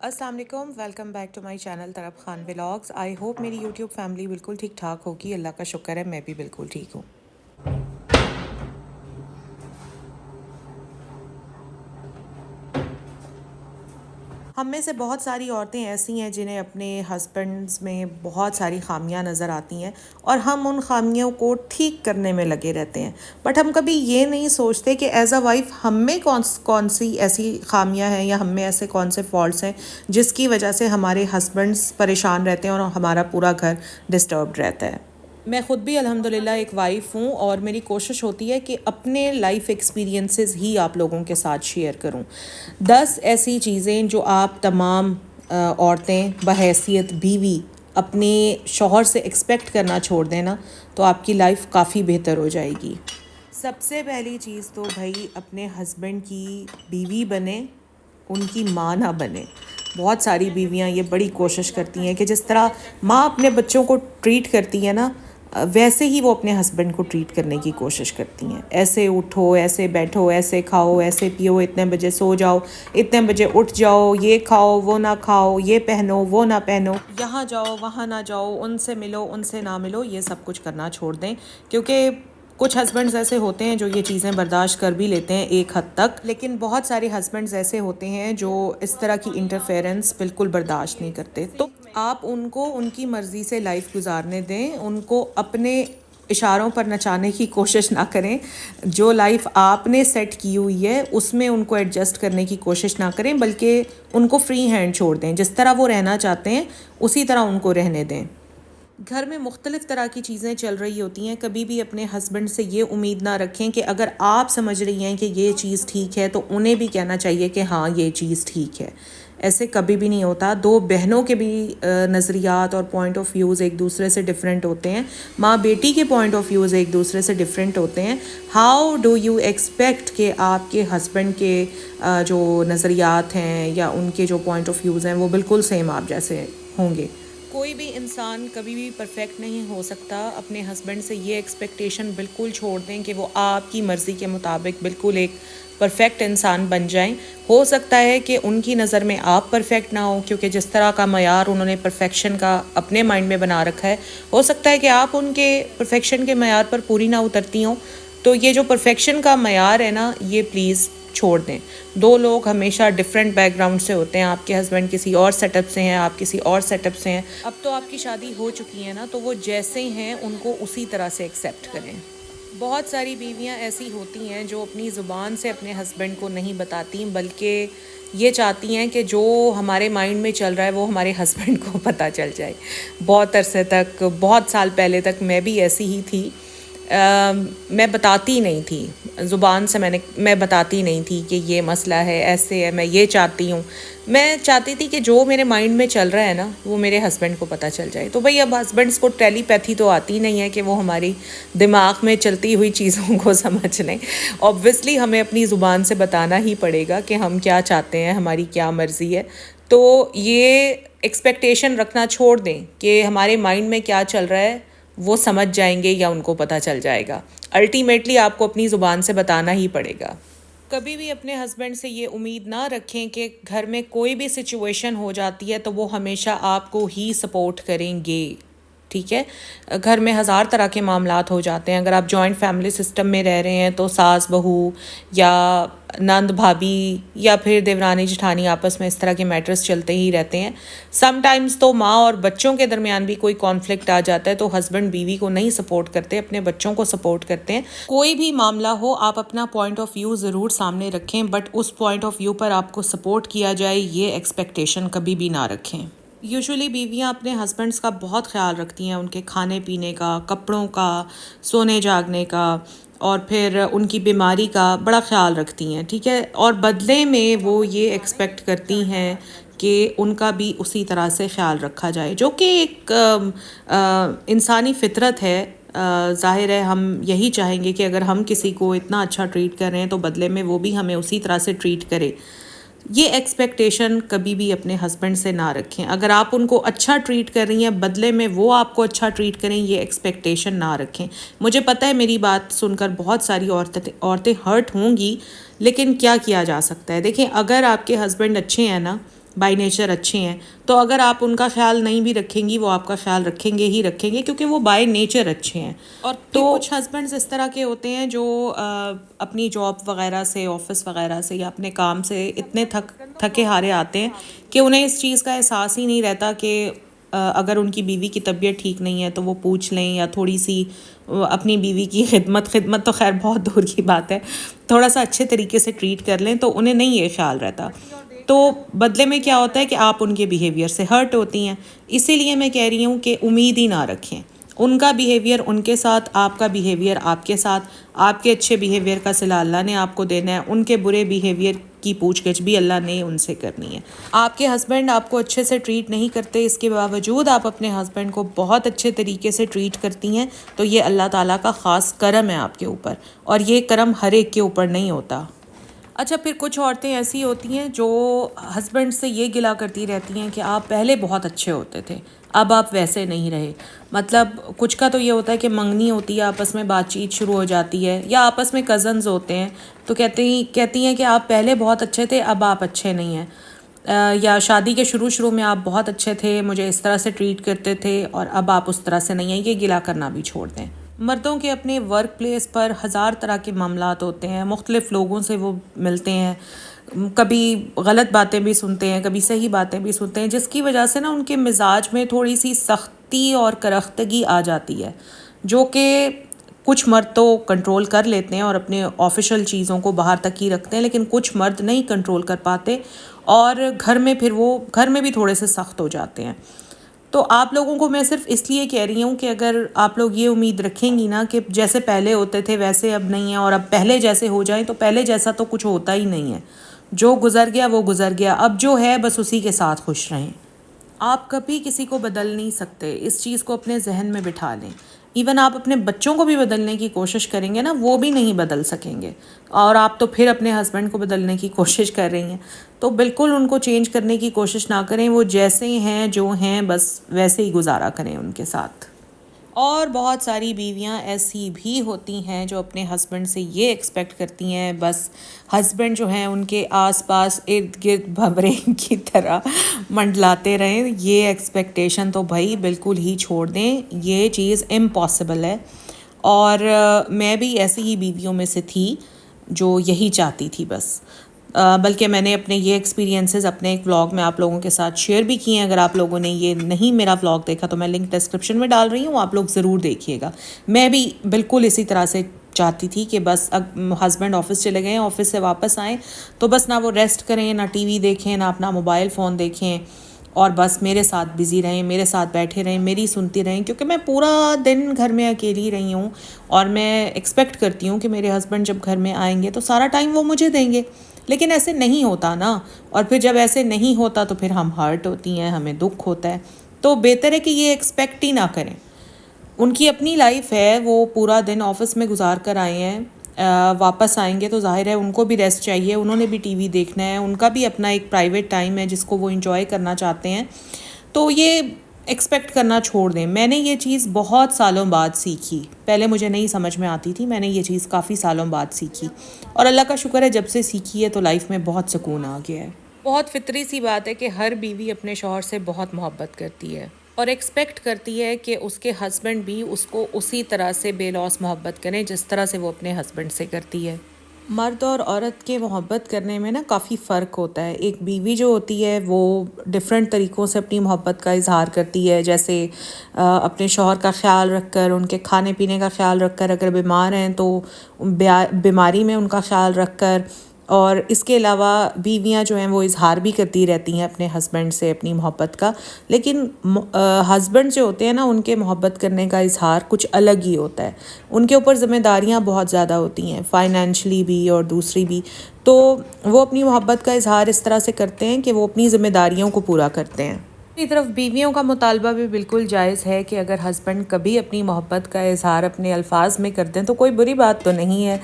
السلام علیکم، welcome back to my channel Tarab Khan vlogs. I hope میری یوٹیوب فیملی بالکل ٹھیک ٹھاک ہوگی، اللہ کا شکر ہے میں بھی بالکل ٹھیک ہوں۔ ہم میں سے بہت ساری عورتیں ایسی ہیں جنہیں اپنے ہسبینڈز میں بہت ساری خامیاں نظر آتی ہیں اور ہم ان خامیوں کو ٹھیک کرنے میں لگے رہتے ہیں، بٹ ہم کبھی یہ نہیں سوچتے کہ ایز اے وائف ہم میں کون سی ایسی خامیاں ہیں یا ہم میں ایسے کون سے فالٹس ہیں جس کی وجہ سے ہمارے ہسبینڈز پریشان رہتے ہیں اور ہمارا پورا گھر ڈسٹربڈ رہتا ہے۔ میں خود بھی الحمدللہ ایک وائف ہوں اور میری کوشش ہوتی ہے کہ اپنے لائف ایکسپیرینسز ہی آپ لوگوں کے ساتھ شیئر کروں۔ 10 ایسی چیزیں جو آپ تمام عورتیں بحیثیت بیوی اپنے شوہر سے ایکسپیکٹ کرنا چھوڑ دینا تو آپ کی لائف کافی بہتر ہو جائے گی۔ سب سے پہلی چیز تو بھائی اپنے ہسبینڈ کی بیوی بنے، ان کی ماں نہ بنے۔ بہت ساری بیویاں یہ بڑی کوشش کرتی ہیں کہ جس طرح ماں اپنے بچوں کو ٹریٹ کرتی ہے نا، ویسے ہی وہ اپنے ہسبینڈ کو ٹریٹ کرنے کی کوشش کرتی ہیں۔ ایسے اٹھو، ایسے بیٹھو، ایسے کھاؤ، ایسے پیو، اتنے بجے سو جاؤ، اتنے بجے اٹھ جاؤ، یہ کھاؤ وہ نہ کھاؤ، یہ پہنو وہ نہ پہنو، یہاں جاؤ وہاں نہ جاؤ، ان سے ملو ان سے نہ ملو، یہ سب کچھ کرنا چھوڑ دیں۔ کیونکہ کچھ ہسبینڈز ایسے ہوتے ہیں جو یہ چیزیں برداشت کر بھی لیتے ہیں ایک حد تک، لیکن بہت سارے ہسبینڈز ایسے ہوتے ہیں جو اس طرح کی انٹرفیئرنس بالکل برداشت نہیں کرتے۔ تو آپ ان کو ان کی مرضی سے لائف گزارنے دیں، ان کو اپنے اشاروں پر نچانے کی کوشش نہ کریں۔ جو لائف آپ نے سیٹ کی ہوئی ہے اس میں ان کو ایڈجسٹ کرنے کی کوشش نہ کریں، بلکہ ان کو فری ہینڈ چھوڑ دیں۔ جس طرح وہ رہنا چاہتے ہیں اسی طرح ان کو رہنے دیں۔ گھر میں مختلف طرح کی چیزیں چل رہی ہوتی ہیں، کبھی بھی اپنے ہسبینڈ سے یہ امید نہ رکھیں کہ اگر آپ سمجھ رہی ہیں کہ یہ چیز ٹھیک ہے تو انہیں بھی کہنا چاہیے کہ ہاں یہ چیز ٹھیک ہے۔ ایسے کبھی بھی نہیں ہوتا۔ دو بہنوں کے بھی نظریات اور پوائنٹ آف ویوز ایک دوسرے سے ڈفرینٹ ہوتے ہیں، ماں بیٹی کے پوائنٹ آف ویوز ایک دوسرے سے ڈفرینٹ ہوتے ہیں۔ ہاؤ ڈو یو ایکسپیکٹ کہ آپ کے ہسبینڈ کے جو نظریات ہیں یا ان کے جو پوائنٹ آف ویوز ہیں وہ بالکل سیم آپ جیسے ہوں گے؟ کوئی بھی انسان کبھی بھی پرفیکٹ نہیں ہو سکتا۔ اپنے ہسبینڈ سے یہ ایکسپیکٹیشن بالکل چھوڑ دیں کہ وہ آپ کی مرضی کے مطابق بالکل ایک پرفیکٹ انسان بن جائیں۔ ہو سکتا ہے کہ ان کی نظر میں آپ پرفیکٹ نہ ہو، کیونکہ جس طرح کا معیار انہوں نے پرفیکشن کا اپنے مائنڈ میں بنا رکھا ہے، ہو سکتا ہے کہ آپ ان کے پرفیکشن کے معیار پر پوری نہ اترتی ہوں۔ تو یہ جو پرفیکشن کا معیار ہے نا، یہ پلیز چھوڑ دیں۔ دو لوگ ہمیشہ ڈفرینٹ بیک گراؤنڈ سے ہوتے ہیں۔ آپ کے ہسبینڈ کسی اور سیٹ اپ سے ہیں، آپ کسی اور سیٹ اپ سے ہیں۔ اب تو آپ کی شادی ہو چکی ہے نا، تو وہ جیسے ہیں ان کو اسی طرح سے ایکسیپٹ کریں۔ بہت ساری بیویاں ایسی ہوتی ہیں جو اپنی زبان سے اپنے ہسبینڈ کو نہیں بتاتی، بلکہ یہ چاہتی ہیں کہ جو ہمارے مائنڈ میں چل رہا ہے وہ ہمارے ہسبینڈ کو پتہ چل جائے۔ بہت عرصے تک، بہت سال پہلے تک میں بھی ایسی ہی تھی۔ میں بتاتی نہیں تھی، زبان سے میں بتاتی نہیں تھی کہ یہ مسئلہ ہے، ایسے ہے، میں یہ چاہتی ہوں۔ میں چاہتی تھی کہ جو میرے مائنڈ میں چل رہا ہے نا وہ میرے ہسبینڈ کو پتہ چل جائے۔ تو بھئی اب ہسبینڈس کو ٹیلی پیتھی تو آتی نہیں ہے کہ وہ ہماری دماغ میں چلتی ہوئی چیزوں کو سمجھ لیں۔ اوبویسلی ہمیں اپنی زبان سے بتانا ہی پڑے گا کہ ہم کیا چاہتے ہیں، ہماری کیا مرضی ہے۔ تو یہ ایکسپیکٹیشن رکھنا چھوڑ دیں کہ ہمارے مائنڈ میں کیا چل رہا ہے وہ سمجھ جائیں گے یا ان کو پتہ چل جائے گا۔ الٹیمیٹلی آپ کو اپنی زبان سے بتانا ہی پڑے گا۔ کبھی بھی اپنے ہسبینڈ سے یہ امید نہ رکھیں کہ گھر میں کوئی بھی سچویشن ہو جاتی ہے تو وہ ہمیشہ آپ کو ہی سپورٹ کریں گے، ٹھیک ہے؟ گھر میں ہزار طرح کے معاملات ہو جاتے ہیں۔ اگر آپ جوائنٹ فیملی سسٹم میں رہ رہے ہیں تو ساس بہو یا نند بھابھی یا پھر دیورانی جٹھانی آپس میں اس طرح کے میٹرز چلتے ہی رہتے ہیں۔ سم ٹائمز تو ماں اور بچوں کے درمیان بھی کوئی کانفلکٹ آ جاتا ہے تو ہسبینڈ بیوی کو نہیں سپورٹ کرتے، اپنے بچوں کو سپورٹ کرتے ہیں۔ کوئی بھی معاملہ ہو آپ اپنا پوائنٹ آف ویو ضرور سامنے رکھیں، بٹ اس پوائنٹ آف ویو پر آپ کو سپورٹ کیا جائے یہ ایکسپیکٹیشن کبھی بھی نہ رکھیں۔ یوزولی بیویاں اپنے ہسبینڈس کا بہت خیال رکھتی ہیں، ان کے کھانے پینے کا، کپڑوں کا، سونے جاگنے کا، اور پھر ان کی بیماری کا بڑا خیال رکھتی ہیں، ٹھیک ہے؟ اور بدلے میں وہ یہ ایکسپیکٹ کرتی ہیں کہ ان کا بھی اسی طرح سے خیال رکھا جائے، جو کہ ایک انسانی فطرت ہے۔ ظاہر ہے ہم یہی چاہیں گے کہ اگر ہم کسی کو اتنا اچھا ٹریٹ کر رہے ہیں تو بدلے میں وہ بھی ہمیں اسی طرح سے ٹریٹ کرے۔ یہ ایکسپیکٹیشن کبھی بھی اپنے ہسبینڈ سے نہ رکھیں۔ اگر آپ ان کو اچھا ٹریٹ کر رہی ہیں بدلے میں وہ آپ کو اچھا ٹریٹ کریں، یہ ایکسپیکٹیشن نہ رکھیں۔ مجھے پتہ ہے میری بات سن کر بہت ساری عورتیں ہرٹ ہوں گی، لیکن کیا کیا جا سکتا ہے؟ دیکھیں اگر آپ کے ہسبینڈ اچھے ہیں نا بائی نیچر اچھے ہیں، تو اگر آپ ان کا خیال نہیں بھی رکھیں گی وہ آپ کا خیال رکھیں گے ہی رکھیں گے، کیونکہ وہ بائی نیچر اچھے ہیں۔ اور تو کچھ ہسبینڈز اس طرح کے ہوتے ہیں جو اپنی جاب وغیرہ سے، آفس وغیرہ سے یا اپنے کام سے اتنے تھکے ہارے آتے ہیں کہ انہیں اس چیز کا احساس ہی نہیں رہتا کہ اگر ان کی بیوی کی طبیعت ٹھیک نہیں ہے تو وہ پوچھ لیں، یا تھوڑی سی اپنی بیوی کی خدمت تو خیر بہت دور کی بات ہے، تھوڑا سا اچھے طریقے سے ٹریٹ کر لیں، تو انہیں نہیں یہ خیال رہتا۔ تو بدلے میں کیا ہوتا ہے کہ آپ ان کے بیہیویئر سے ہرٹ ہوتی ہیں۔ اسی لیے میں کہہ رہی ہوں کہ امید ہی نہ رکھیں، ان کا بیہیویئر ان کے ساتھ، آپ کا بیہیویئر آپ کے ساتھ، آپ کے اچھے بیہیویئر کا صلہ اللہ نے آپ کو دینا ہے، ان کے برے بیہیویئر کی پوچھ گچھ بھی اللہ نے ان سے کرنی ہے۔ آپ کے ہسبینڈ آپ کو اچھے سے ٹریٹ نہیں کرتے، اس کے باوجود آپ اپنے ہسبینڈ کو بہت اچھے طریقے سے ٹریٹ کرتی ہیں، تو یہ اللہ تعالیٰ کا خاص کرم ہے آپ کے اوپر، اور یہ کرم ہر ایک کے اوپر نہیں ہوتا۔ اچھا، پھر کچھ عورتیں ایسی ہوتی ہیں جو ہسبینڈ سے یہ گلا کرتی رہتی ہیں کہ آپ پہلے بہت اچھے ہوتے تھے، اب آپ ویسے نہیں رہے۔ مطلب کچھ کا تو یہ ہوتا ہے کہ منگنی ہوتی ہے، آپس میں بات چیت شروع ہو جاتی ہے، یا آپس میں کزنز ہوتے ہیں تو کہتی ہیں کہ آپ پہلے بہت اچھے تھے، اب آپ اچھے نہیں ہیں، یا شادی کے شروع میں آپ بہت اچھے تھے، مجھے اس طرح سے ٹریٹ کرتے تھے، اور اب آپ اس طرح سے نہیں ہیں۔ یہ گلا کرنا بھی چھوڑ دیں۔ مردوں کے اپنے ورک پلیس پر ہزار طرح کے معاملات ہوتے ہیں، مختلف لوگوں سے وہ ملتے ہیں، کبھی غلط باتیں بھی سنتے ہیں، کبھی صحیح باتیں بھی سنتے ہیں، جس کی وجہ سے نا ان کے مزاج میں تھوڑی سی سختی اور کرختگی آ جاتی ہے، جو کہ کچھ مرد تو کنٹرول کر لیتے ہیں اور اپنے آفیشیل چیزوں کو باہر تک ہی رکھتے ہیں، لیکن کچھ مرد نہیں کنٹرول کر پاتے، اور گھر میں بھی تھوڑے سے سخت ہو جاتے ہیں۔ تو آپ لوگوں کو میں صرف اس لیے کہہ رہی ہوں کہ اگر آپ لوگ یہ امید رکھیں گی نا کہ جیسے پہلے ہوتے تھے ویسے اب نہیں ہیں، اور اب پہلے جیسے ہو جائیں، تو پہلے جیسا تو کچھ ہوتا ہی نہیں ہے، جو گزر گیا وہ گزر گیا، اب جو ہے بس اسی کے ساتھ خوش رہیں۔ آپ کبھی کسی کو بدل نہیں سکتے، اس چیز کو اپنے ذہن میں بٹھا لیں۔ ایون آپ اپنے بچوں کو بھی بدلنے کی کوشش کریں گے نا، وہ بھی نہیں بدل سکیں گے، اور آپ تو پھر اپنے ہسبینڈ کو بدلنے کی کوشش کر رہی ہیں، تو بالکل ان کو چینج کرنے کی کوشش نہ کریں، وہ جیسے ہیں جو ہیں بس ویسے ہی گزارا کریں ان کے ساتھ۔ اور بہت ساری بیویاں ایسی بھی ہوتی ہیں جو اپنے ہسبینڈ سے یہ ایکسپیکٹ کرتی ہیں بس ہسبینڈ جو ہیں ان کے آس پاس ارد گرد بھنورے کی طرح منڈلاتے رہیں۔ یہ ایکسپیکٹیشن تو بھائی بالکل ہی چھوڑ دیں، یہ چیز امپاسبل ہے، اور میں بھی ایسی ہی بیویوں میں سے تھی جو یہی چاہتی تھی بس۔ بلکہ میں نے اپنے یہ ایکسپیرینسز اپنے ایک ولاگ میں آپ لوگوں کے ساتھ شیئر بھی کیے ہیں، اگر آپ لوگوں نے یہ نہیں میرا ولاگ دیکھا تو میں لنک ڈسکرپشن میں ڈال رہی ہوں، آپ لوگ ضرور دیکھیے گا۔ میں بھی بالکل اسی طرح سے چاہتی تھی کہ بس ہسبینڈ آفس چلے گئے، آفس سے واپس آئیں تو بس نہ وہ ریسٹ کریں، نہ ٹی وی دیکھیں، نہ اپنا موبائل فون دیکھیں، اور بس میرے ساتھ بزی رہیں، میرے ساتھ بیٹھے رہیں، میری سنتی رہیں، کیونکہ میں پورا دن گھر میں اکیلی رہی ہوں، اور میں ایکسپیکٹ کرتی ہوں کہ میرے ہسبینڈ جب گھر میں آئیں گے تو سارا ٹائم وہ مجھے دیں گے، لیکن ایسے نہیں ہوتا نا، اور پھر جب ایسے نہیں ہوتا تو پھر ہم ہرٹ ہوتی ہیں، ہمیں دکھ ہوتا ہے۔ تو بہتر ہے کہ یہ ایکسپیکٹ ہی نہ کریں، ان کی اپنی لائف ہے، وہ پورا دن آفس میں گزار کر آئے ہیں، واپس آئیں گے تو ظاہر ہے ان کو بھی ریسٹ چاہیے، انہوں نے بھی ٹی وی دیکھنا ہے، ان کا بھی اپنا ایک پرائیویٹ ٹائم ہے جس کو وہ انجوائے کرنا چاہتے ہیں، تو یہ ایکسپیکٹ کرنا چھوڑ دیں۔ میں نے یہ چیز بہت سالوں بعد سیکھی، پہلے مجھے نہیں سمجھ میں آتی تھی، میں نے یہ چیز کافی سالوں بعد سیکھی، اور اللہ کا شکر ہے جب سے سیکھی ہے تو لائف میں بہت سکون آ گیا ہے۔ بہت فطری سی بات ہے کہ ہر بیوی اپنے شوہر سے بہت محبت کرتی ہے، اور ایکسپیکٹ کرتی ہے کہ اس کے ہسبینڈ بھی اس کو اسی طرح سے بے لوث محبت کریں جس طرح سے وہ اپنے ہسبینڈ سے کرتی ہے۔ مرد اور عورت کے محبت کرنے میں نا کافی فرق ہوتا ہے۔ ایک بیوی جو ہوتی ہے وہ ڈفرینٹ طریقوں سے اپنی محبت کا اظہار کرتی ہے، جیسے اپنے شوہر کا خیال رکھ کر، ان کے کھانے پینے کا خیال رکھ کر، اگر بیمار ہیں تو بیماری میں ان کا خیال رکھ کر، اور اس کے علاوہ بیویاں جو ہیں وہ اظہار بھی کرتی رہتی ہیں اپنے ہسبینڈ سے اپنی محبت کا، لیکن ہسبینڈ جو ہوتے ہیں نا ان کے محبت کرنے کا اظہار کچھ الگ ہی ہوتا ہے، ان کے اوپر ذمہ داریاں بہت زیادہ ہوتی ہیں، فائنینشلی بھی اور دوسری بھی، تو وہ اپنی محبت کا اظہار اس طرح سے کرتے ہیں کہ وہ اپنی ذمہ داریوں کو پورا کرتے ہیں۔ دوسری طرف بیویوں کا مطالبہ بھی بالکل جائز ہے کہ اگر ہسبینڈ کبھی اپنی محبت کا اظہار اپنے الفاظ میں کر دیں تو کوئی بری بات تو نہیں ہے،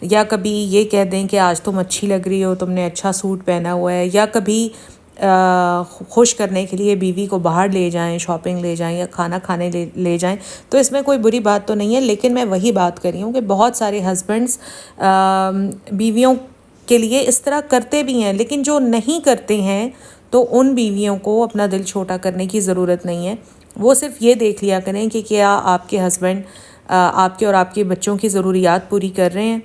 یا کبھی یہ کہہ دیں کہ آج تم اچھی لگ رہی ہو، تم نے اچھا سوٹ پہنا ہوا ہے، یا کبھی خوش کرنے کے لیے بیوی کو باہر لے جائیں، شاپنگ لے جائیں، یا کھانا کھانے لے جائیں، تو اس میں کوئی بری بات تو نہیں ہے، لیکن میں وہی بات کر رہی ہوں کہ بہت سارے ہسبینڈز بیویوں کے لیے اس طرح کرتے بھی ہیں، لیکن جو نہیں کرتے ہیں تو ان بیویوں کو اپنا دل چھوٹا کرنے کی ضرورت نہیں ہے. وہ صرف یہ دیکھ لیا کریں کہ کیا آپ کے ہسبینڈ آپ کے اور آپ کے بچوں کی ضروریات پوری کر رہے ہیں،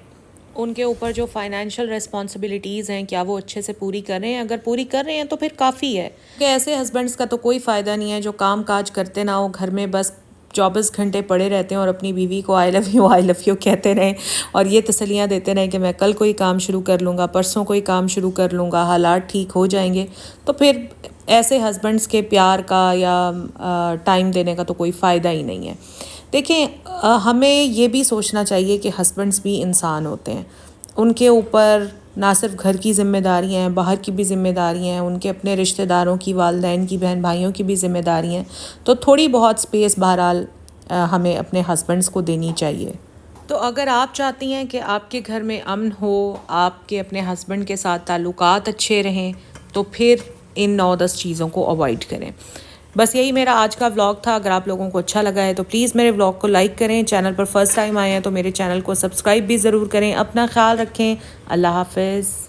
ان کے اوپر جو فائنینشیل ریسپانسبلٹیز ہیں کیا وہ اچھے سے پوری کر رہے ہیں. اگر پوری کر رہے ہیں تو پھر کافی ہے. کہ ایسے ہسبینڈس کا تو کوئی فائدہ نہیں ہے جو کام کاج کرتے نہ ہو، گھر میں بس 24 گھنٹے پڑے رہتے ہیں اور اپنی بیوی کو آئی لو یو کہتے رہیں اور یہ تسلیاں دیتے رہیں کہ میں کل کوئی کام شروع کر لوں گا، پرسوں کوئی کام شروع کر لوں گا، حالات ٹھیک ہو جائیں گے. تو پھر ایسے ہسبینڈس کے پیار کا یا ٹائم دینے کا تو کوئی فائدہ ہی نہیں ہے. دیکھیں ہمیں یہ بھی سوچنا چاہیے کہ ہسبینڈس بھی انسان ہوتے ہیں، ان کے اوپر نہ صرف گھر کی ذمہ داریاں ہیں، باہر کی بھی ذمہ داریاں ہیں، ان کے اپنے رشتہ داروں کی، والدین کی، بہن بھائیوں کی بھی ذمہ داریاں ہیں. تو تھوڑی بہت سپیس بہرحال ہمیں اپنے ہسبینڈس کو دینی چاہیے. تو اگر آپ چاہتی ہیں کہ آپ کے گھر میں امن ہو، آپ کے اپنے ہسبینڈ کے ساتھ تعلقات اچھے رہیں، تو پھر ان 9-10 چیزوں کو اوائڈ کریں. بس یہی میرا آج کا ولاگ تھا. اگر آپ لوگوں کو اچھا لگا ہے تو پلیز میرے ولاگ کو لائک کریں. چینل پر فرسٹ ٹائم آئے ہیں تو میرے چینل کو سبسکرائب بھی ضرور کریں. اپنا خیال رکھیں. اللہ حافظ.